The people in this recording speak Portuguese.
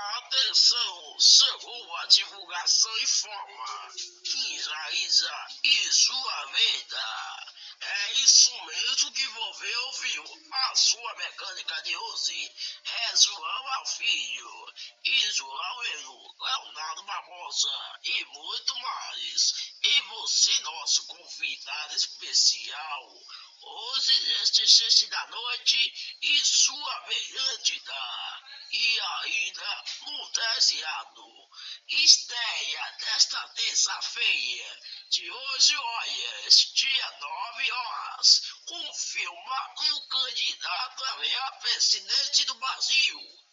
Atenção, chegou a divulgação e forma. Realiza e sua venda. É isso mesmo que você ouviu. A sua mecânica de hoje é João Filho e João Leonardo Barbosa e muito mais. E você, nosso convidado especial, hoje neste sexta da noite e sua brilhantidade. E ainda no deseado estreia desta terça-feira de hoje, olha, dia 9 horas, confirma um candidato a presidente do Brasil.